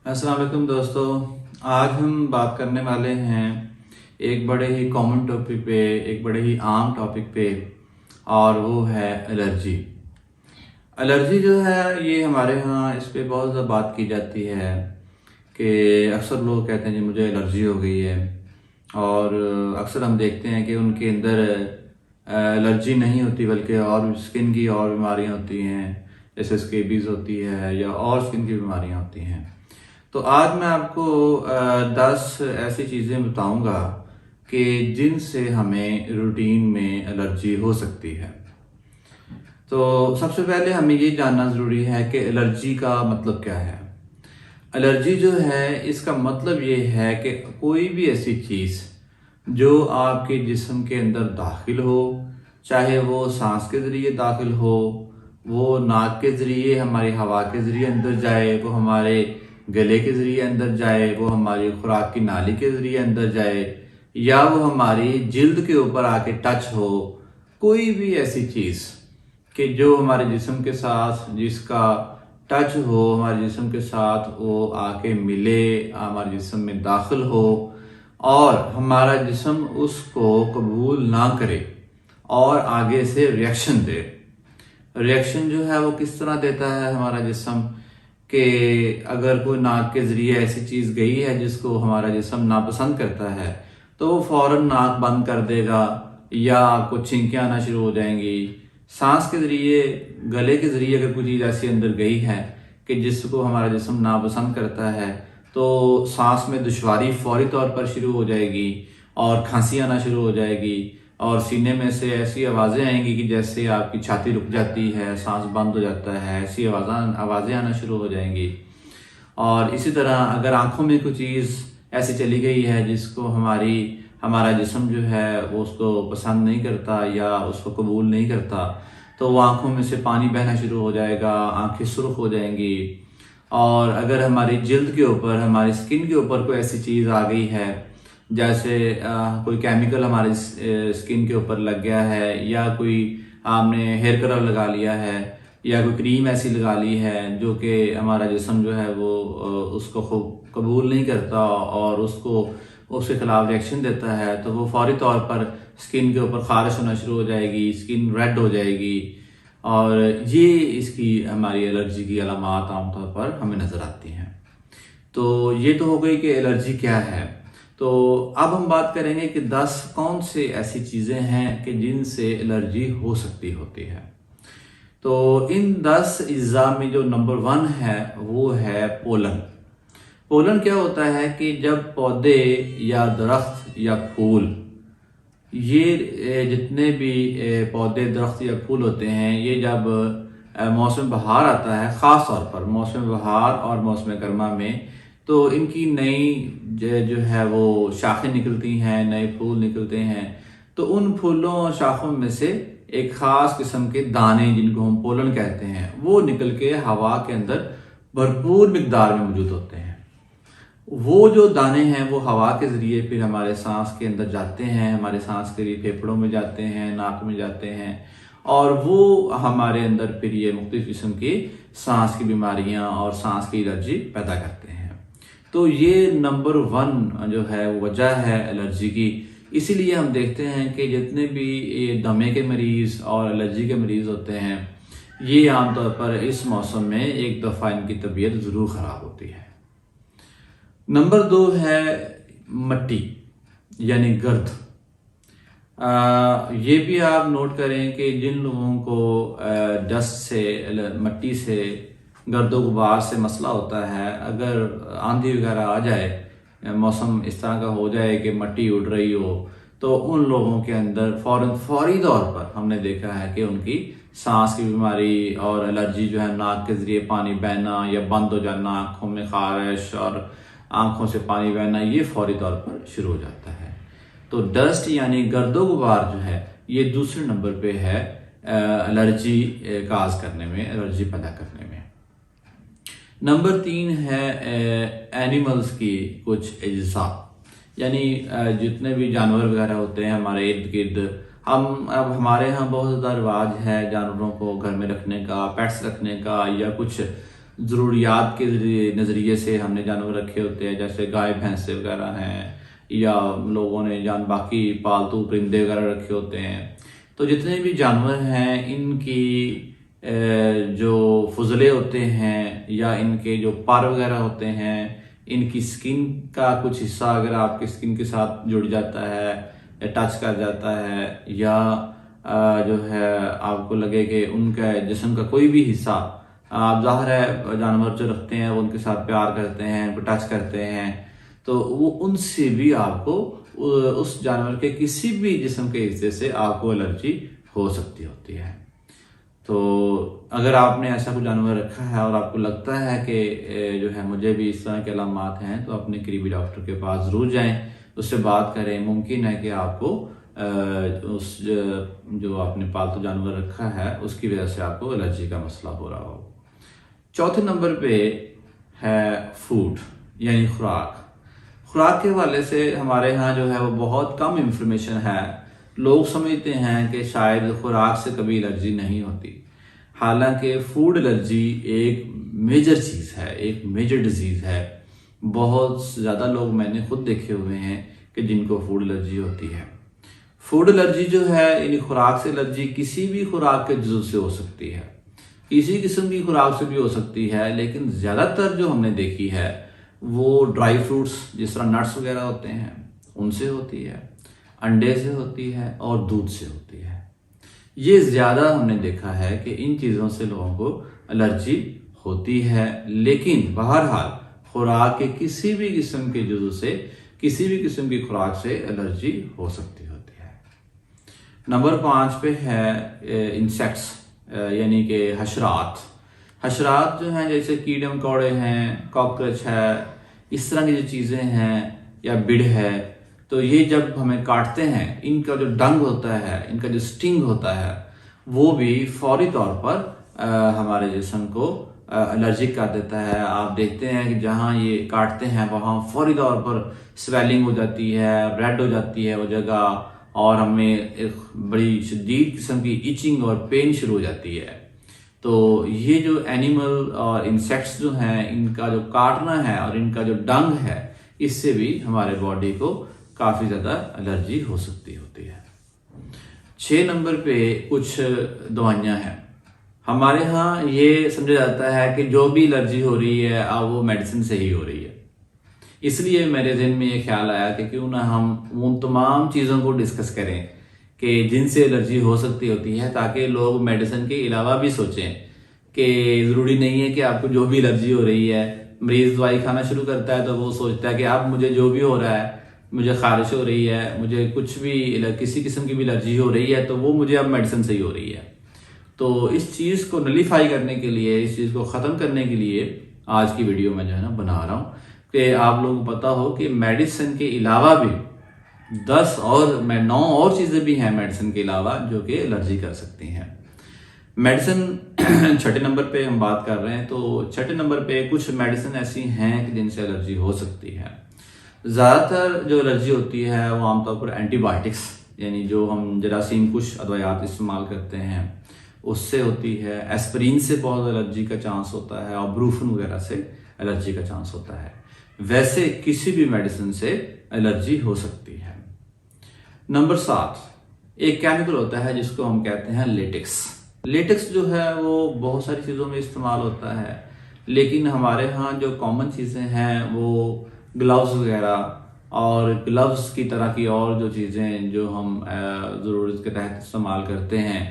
अस्सलाम वालेकुम दोस्तों। आज हम बात करने वाले हैं एक बड़े ही कॉमन टॉपिक पे, एक बड़े ही आम टॉपिक पे, और वो है एलर्जी। एलर्जी जो है ये हमारे यहाँ इस पे बहुत ज़्यादा बात की जाती है कि अक्सर लोग कहते हैं जी मुझे एलर्जी हो गई है, और अक्सर हम देखते हैं कि उनके अंदर एलर्जी नहीं होती बल्कि और स्किन की और बीमारियाँ होती हैं, जैसे स्केबीज होती है या और स्किन की बीमारियाँ होती हैं। तो आज मैं आपको 10 ऐसी चीज़ें बताऊंगा कि जिनसे हमें रूटीन में एलर्जी हो सकती है। तो सबसे पहले हमें ये जानना ज़रूरी है कि एलर्जी का मतलब क्या है। एलर्जी जो है इसका मतलब ये है कि कोई भी ऐसी चीज़ जो आपके जिस्म के अंदर दाखिल हो, चाहे वो सांस के ज़रिए दाखिल हो, वो नाक के ज़रिए हमारी हवा के ज़रिए अंदर जाए, वो हमारे गले के ज़रिए अंदर जाए, वो हमारी खुराक की नाली के ज़रिए अंदर जाए, या वो हमारी जिल्द के ऊपर आके टच हो, कोई भी ऐसी चीज़ कि जो हमारे जिस्म के साथ जिसका टच हो, हमारे जिस्म के साथ वो आके मिले, हमारे जिस्म में दाखिल हो और हमारा जिस्म उसको कबूल ना करे और आगे से रिएक्शन दे। रिएक्शन जो है वो किस तरह देता है हमारा जिस्म कि अगर कोई नाक के ज़रिए ऐसी चीज़ गई है जिसको हमारा जिस्म नापसंद करता है तो वो फ़ौरन नाक बंद कर देगा, या आपको छिंकियाँ आना शुरू हो जाएंगी। सांस के ज़रिए, गले के ज़रिए अगर कोई चीज़ ऐसी अंदर गई है कि जिसको हमारा जिस्म नापसंद करता है तो सांस में दुश्वारी फौरी तौर पर शुरू हो जाएगी और खांसी आना शुरू हो जाएगी, और सीने में से ऐसी आवाज़ें आएंगी कि जैसे आपकी छाती रुक जाती है, सांस बंद हो जाता है, ऐसी आवाज़ें आना शुरू हो जाएंगी। और इसी तरह अगर आंखों में कोई चीज़ ऐसी चली गई है जिसको हमारा जिस्म जो है वो उसको पसंद नहीं करता या उसको कबूल नहीं करता, तो वो आंखों में से पानी बहना शुरू हो जाएगा, आंखें सुर्ख हो जाएंगी। और अगर हमारी जिल्द के ऊपर, हमारी स्किन के ऊपर कोई ऐसी चीज़ आ गई है, जैसे कोई केमिकल हमारे स्किन के ऊपर लग गया है, या कोई आपने हेयर कलर लगा लिया है, या कोई क्रीम ऐसी लगा ली है जो कि हमारा जिस्म जो है वो उसको खूब कबूल नहीं करता और उसके खिलाफ रिएक्शन देता है, तो वो फौरी तौर पर स्किन के ऊपर खारिश होना शुरू हो जाएगी, स्किन रेड हो जाएगी। और ये इसकी हमारी एलर्जी की अलामात आमतौर पर हमें नज़र आती हैं। तो ये तो हो गई कि एलर्जी क्या है। तो अब हम बात करेंगे कि 10 कौन से ऐसी चीज़ें हैं कि जिनसे एलर्जी हो सकती होती है। तो इन 10 अज़्ज़ा में जो नंबर 1 है वो है पोलन। पोलन क्या होता है कि जब पौधे या दरख्त या फूल, ये जितने भी पौधे, दरख्त या फूल होते हैं, ये जब मौसम बहार आता है, ख़ास तौर पर मौसम बहार और मौसम गर्मा में, तो इनकी नई जो है वो शाखें निकलती हैं, नए फूल निकलते हैं। तो उन फूलों और शाखों में से एक ख़ास किस्म के दाने, जिनको हम पोलन कहते हैं, वो निकल के हवा के अंदर भरपूर मिकदार में मौजूद होते हैं। वो जो दाने हैं वो हवा के ज़रिए फिर हमारे सांस के अंदर जाते हैं, हमारे सांस के लिए फेफड़ों में जाते हैं, नाक में जाते हैं, और वो हमारे अंदर फिर ये मुख्तलिफ किस्म की सांस की बीमारियां और सांस की एलर्जी पैदा करते हैं। तो ये नंबर 1 जो है वो वजह है एलर्जी की। इसीलिए हम देखते हैं कि जितने भी ये दमे के मरीज़ और एलर्जी के मरीज़ होते हैं, ये आमतौर पर इस मौसम में एक दफ़ा इनकी तबीयत ज़रूर ख़राब होती है। नंबर 2 है मट्टी यानी गर्द। ये भी आप नोट करें कि जिन लोगों को डस्ट से, मट्टी से, गर्दो गुबार से मसला होता है, अगर आंधी वगैरह आ जाए, मौसम इस तरह का हो जाए कि मट्टी उड़ रही हो, तो उन लोगों के अंदर फौरी तौर पर हमने देखा है कि उनकी सांस की बीमारी और एलर्जी जो है, नाक के ज़रिए पानी बहना या बंद हो जाना, आँखों में खारिश और आँखों से पानी बहना, ये फौरी तौर पर शुरू हो जाता है। तो डस्ट यानी गर्दो गुबार जो है ये दूसरे नंबर पे है एलर्जी काज करने में, एलर्जी पैदा करने में। नंबर 3 है एनिमल्स की कुछ अज्जा, यानी जितने भी जानवर वगैरह होते हैं हमारे इर्द गिर्द, अब हमारे यहाँ बहुत ज़्यादा रिवाज है जानवरों को घर में रखने का, पेट्स रखने का, या कुछ ज़रूरियात के नज़रिए से हमने जानवर रखे होते हैं, जैसे गाय भैंसे वगैरह हैं, या लोगों ने बाकी पालतू परिंदे वगैरह रखे होते हैं। तो जितने भी जानवर हैं इनकी जो फुजले होते हैं या इनके जो पर वगैरह होते हैं, इनकी स्किन का कुछ हिस्सा अगर आपकी स्किन के साथ जुड़ जाता है या टच कर जाता है, या जो है आपको लगे कि उनका जिस्म का कोई भी हिस्सा, आप ज़ाहिर है जानवर जो रखते हैं वो उनके साथ प्यार करते हैं, उनको टच करते हैं, तो वो उनसे भी आपको उस जानवर के किसी भी जिस्म के हिस्से से आपको एलर्जी हो सकती होती है। तो अगर आपने ऐसा कोई जानवर रखा है और आपको लगता है कि जो है मुझे भी इस तरह के अलामात हैं, तो अपने करीबी डॉक्टर के पास ज़रूर जाएं, उससे बात करें। मुमकिन है कि आपको उस जो आपने पालतू जानवर रखा है उसकी वजह से आपको एलर्जी का मसला हो रहा हो। चौथे नंबर पे है फूड, यानी खुराक। खुराक के हवाले से हमारे यहाँ जो है वो बहुत कम इंफॉर्मेशन है। लोग समझते हैं कि शायद खुराक से कभी एलर्जी नहीं होती, हालांकि फूड एलर्जी एक मेजर चीज़ है, एक मेजर डिजीज़ है। बहुत ज़्यादा लोग मैंने खुद देखे हुए हैं कि जिनको फूड एलर्जी होती है। फूड एलर्जी जो है यानी खुराक से एलर्जी किसी भी खुराक के जुज़ से हो सकती है, किसी किस्म की खुराक से भी हो सकती है, लेकिन ज़्यादातर जो हमने देखी है वो ड्राई फ्रूट्स जिस तरह नट्स वगैरह होते हैं उनसे होती है, अंडे से होती है और दूध से होती है। ये ज़्यादा हमने देखा है कि इन चीज़ों से लोगों को एलर्जी होती है, लेकिन बहरहाल खुराक के किसी भी किस्म के जुज़ से, किसी भी किस्म की खुराक से एलर्जी हो सकती होती है। नंबर 5 पे है इंसेक्ट्स, यानी कि हशरात। हशरात जो हैं जैसे कीड़े मकोड़े हैं, कॉकरोच है, इस तरह की जो चीज़ें हैं, या बिड़ है, तो ये जब हमें काटते हैं इनका जो डंग होता है, इनका जो स्टिंग होता है, वो भी फौरी तौर पर हमारे जिस्म को एलर्जिक कर देता है। आप देखते हैं कि जहाँ ये काटते हैं वहाँ फौरी तौर पर स्वेलिंग हो जाती है, रेड हो जाती है वो जगह, और हमें एक बड़ी शदीद किस्म की इचिंग और पेन शुरू हो जाती है। तो ये जो एनिमल और इंसेक्ट्स जो हैं, इनका जो काटना है और इनका जो डंग है, इससे भी हमारे बॉडी को काफ़ी ज़्यादा एलर्जी हो सकती होती है। 6 नंबर पे कुछ दवाइयाँ हैं। हमारे यहाँ ये समझा जाता है कि जो भी एलर्जी हो रही है अब वो मेडिसिन से ही हो रही है, इसलिए मेरे जहन में ये ख्याल आया कि क्यों ना हम उन तमाम चीज़ों को डिस्कस करें कि जिनसे एलर्जी हो सकती होती है, ताकि लोग मेडिसिन के अलावा भी सोचें कि ज़रूरी नहीं है कि आपको जो भी एलर्जी हो रही है, मरीज़ दवाई खाना शुरू करता है तो वो सोचता है कि अब मुझे जो भी हो रहा है, मुझे खारिश हो रही है, मुझे कुछ भी किसी किस्म की भी एलर्जी हो रही है, तो वो मुझे अब मेडिसिन से ही हो रही है। तो इस चीज़ को नलीफाई करने के लिए, इस चीज़ को ख़त्म करने के लिए आज की वीडियो में जो है ना बना रहा हूँ कि आप लोगों को पता हो कि मेडिसिन के अलावा भी 9 और चीज़ें भी हैं मेडिसिन के अलावा जो कि एलर्जी कर सकती हैं। मेडिसिन 6 नंबर पे हम बात कर रहे हैं, तो 6 नंबर पे कुछ मेडिसिन ऐसी हैं कि जिनसे एलर्जी हो सकती है। ज़्यादातर जो एलर्जी होती है वो आमतौर पर एंटीबायोटिक्स, यानी जो हम जरासीम कुछ अद्वियात इस्तेमाल करते हैं उससे होती है। एस्पिरिन से बहुत एलर्जी का चांस होता है, और ब्रूफन वगैरह से एलर्जी का चांस होता है। वैसे किसी भी मेडिसिन से एलर्जी हो सकती है। नंबर 7, एक केमिकल होता है जिसको हम कहते हैं लेटेक्स। लेटेक्स जो है वो बहुत सारी चीज़ों में इस्तेमाल होता है, लेकिन हमारे यहाँ जो कॉमन चीज़ें हैं वो ग्लव्स वगैरह और ग्लव्स की तरह की और जो चीज़ें जो हम ज़रूरत के तहत इस्तेमाल करते हैं,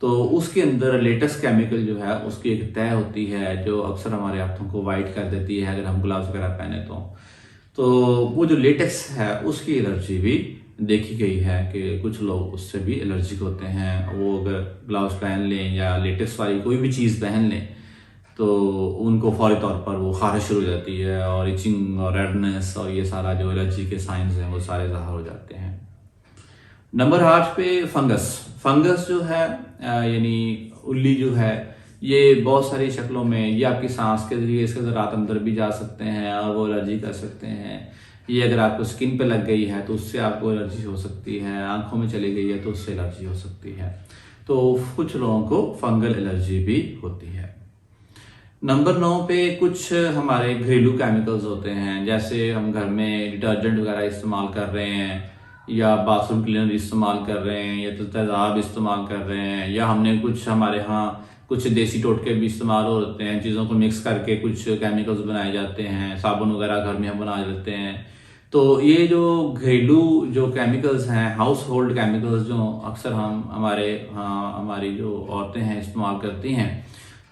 तो उसके अंदर लेटेक्स केमिकल जो है उसकी एक तय होती है जो अक्सर हमारे हाथों को वाइट कर देती है अगर हम ग्लव्स वगैरह पहने तो वो जो लेटेक्स है उसकी एलर्जी भी देखी गई है कि कुछ लोग उससे भी एलर्जिक होते हैं। वो अगर ग्लव्स पहन लें या लेटेक्स वाली कोई भी चीज़ पहन लें तो उनको फौरी तौर पर वो खारिश शुरू हो जाती है, और इचिंग और रेडनेस और ये सारा जो एलर्जी के साइंस हैं वो सारे ज़ाहिर हो जाते हैं। नंबर 8 पे फंगस जो है यानी उल्ली जो है, ये बहुत सारी शक्लों में, ये आपकी सांस के जरिए इसके ज़रात अंदर भी जा सकते हैं और वो एलर्जी कर सकते हैं। ये अगर आपको स्किन पे लग गई है तो उससे आपको एलर्जी हो सकती है, आंखों में चली गई है तो उससे एलर्जी हो सकती है। तो कुछ लोगों को फंगल एलर्जी भी होती है। नंबर 9 पे कुछ हमारे घरेलू केमिकल्स होते हैं, जैसे हम घर में डिटर्जेंट वगैरह इस्तेमाल कर रहे हैं या बाथरूम क्लीनर इस्तेमाल कर रहे हैं या तो तेज़ाब इस्तेमाल कर रहे हैं, या हमने कुछ हमारे यहाँ कुछ देसी टोटके भी इस्तेमाल होते हैं, चीज़ों को मिक्स करके कुछ केमिकल्स बनाए जाते हैं, साबुन वगैरह घर में हम बना लेते हैं। तो ये जो घरेलू जो केमिकल्स हैं, हाउस होल्ड केमिकल्स, जो अक्सर हम हमारी जो औरतें हैं इस्तेमाल करती हैं,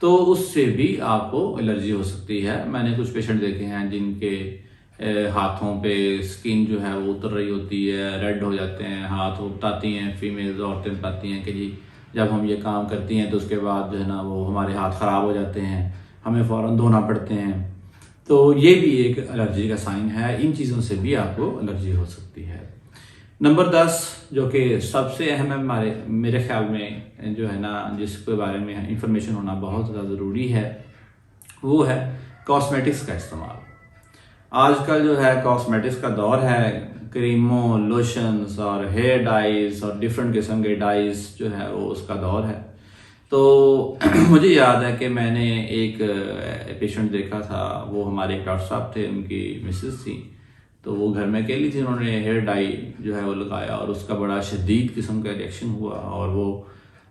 तो उससे भी आपको एलर्जी हो सकती है। मैंने कुछ पेशेंट देखे हैं जिनके हाथों पे स्किन जो है वो उतर रही होती है, रेड हो जाते हैं हाथ, वो बताती हैं, फीमेल्स औरतें बताती हैं कि जी जब हम ये काम करती हैं तो उसके बाद जो है ना वो हमारे हाथ ख़राब हो जाते हैं, हमें फ़ौरन धोना पड़ते हैं। तो ये भी एक एलर्जी का साइन है, इन चीज़ों से भी आपको एलर्जी हो सकती है। नंबर 10 जो कि सबसे अहम है मेरे ख्याल में, जो है ना जिसके बारे में इंफॉर्मेशन होना बहुत ज़्यादा ज़रूरी है, वो है कॉस्मेटिक्स का इस्तेमाल। आजकल जो है कॉस्मेटिक्स का दौर है, क्रीमों, लोशंस और हेयर डाइज और डिफरेंट किस्म के डाइज जो है वो उसका दौर है। तो मुझे याद है कि मैंने एक पेशेंट देखा था, वो हमारे एक डॉक्टर साहब थे, उनकी मिसेस थी, तो वो घर में अकेली थी, उन्होंने हेयर डाई जो है वो लगाया और उसका बड़ा शदीद किस्म का रिएक्शन हुआ और वो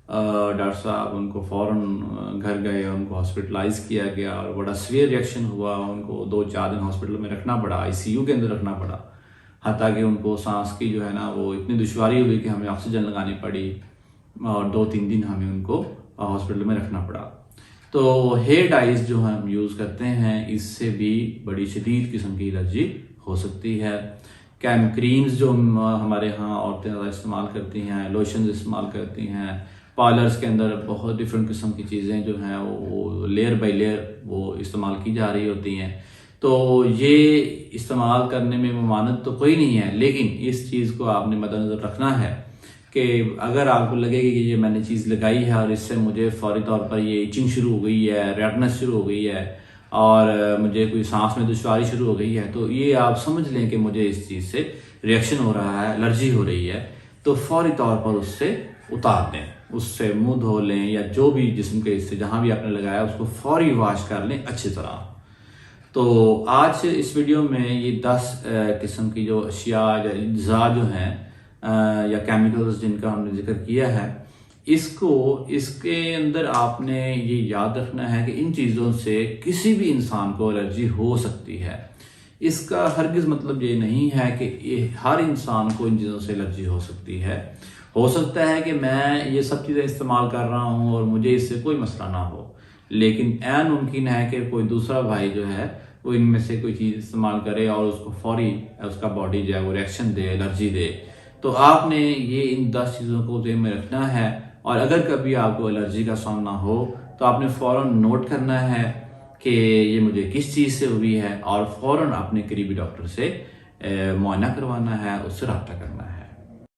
डॉक्टर साहब उनको फ़ौरन घर गए, उनको हॉस्पिटलाइज किया गया और बड़ा सीवियर रिएक्शन हुआ, उनको 2-4 दिन हॉस्पिटल में रखना पड़ा, आईसीयू के अंदर रखना पड़ा, हत्ता कि उनको सांस की जो है ना वो इतनी दुश्वारी हुई कि हमें ऑक्सीजन लगानी पड़ी और 2-3 दिन हमें उनको हॉस्पिटल में रखना पड़ा। तो हेयर डाइज जो हम यूज़ करते हैं, इससे भी बड़ी शदीद किस्म की एलर्जी हो सकती है। क्रीम्स जो हमारे यहाँ औरतें ज़्यादा इस्तेमाल करती हैं, लोशंस इस्तेमाल करती हैं, पार्लर्स के अंदर बहुत डिफरेंट किस्म की चीज़ें जो हैं वो लेयर बाय लेयर वो इस्तेमाल की जा रही होती हैं। तो ये इस्तेमाल करने में ममानत तो कोई नहीं है, लेकिन इस चीज़ को आपने मद्देनज़र रखना है कि अगर आपको लगेगी कि ये मैंने चीज़ लगाई है और इससे मुझे फौरी तौर पर ये इचिंग शुरू हो गई है, रेडनेस शुरू हो गई है और मुझे कोई सांस में दुश्वारी शुरू हो गई है, तो ये आप समझ लें कि मुझे इस चीज़ से रिएक्शन हो रहा है, एलर्जी हो रही है, तो फौरी तौर पर उससे उतार दें, उससे मुंह धो लें या जो भी जिस्म के हिस्से जहाँ भी आपने लगाया उसको फौरी वॉश कर लें अच्छी तरह। तो आज इस वीडियो में ये 10 किस्म की जो अशिया या अज्जा जो हैं या केमिकल्स जिनका हमने जिक्र किया है, इसके अंदर आपने ये याद रखना है कि इन चीज़ों से किसी भी इंसान को एलर्जी हो सकती है। इसका हरगिज़ मतलब ये नहीं है कि हर इंसान को इन चीज़ों से एलर्जी हो सकती है। हो सकता है कि मैं ये सब चीज़ें इस्तेमाल कर रहा हूँ और मुझे इससे कोई मसला ना हो, लेकिन ऐन मुमकिन है कि कोई दूसरा भाई जो है वो इनमें से कोई चीज़ इस्तेमाल करे और उसको फौरी उसका बॉडी जो है वो रिएक्शन दे, एलर्जी दे। तो आपने ये इन 10 चीज़ों को ध्यान में रखना है और अगर कभी आपको एलर्जी का सामना हो तो आपने फ़ौरन नोट करना है कि ये मुझे किस चीज़ से हुई है और फ़ौरन अपने करीबी डॉक्टर से मुआयना करवाना है, उससे रब्ता करना है।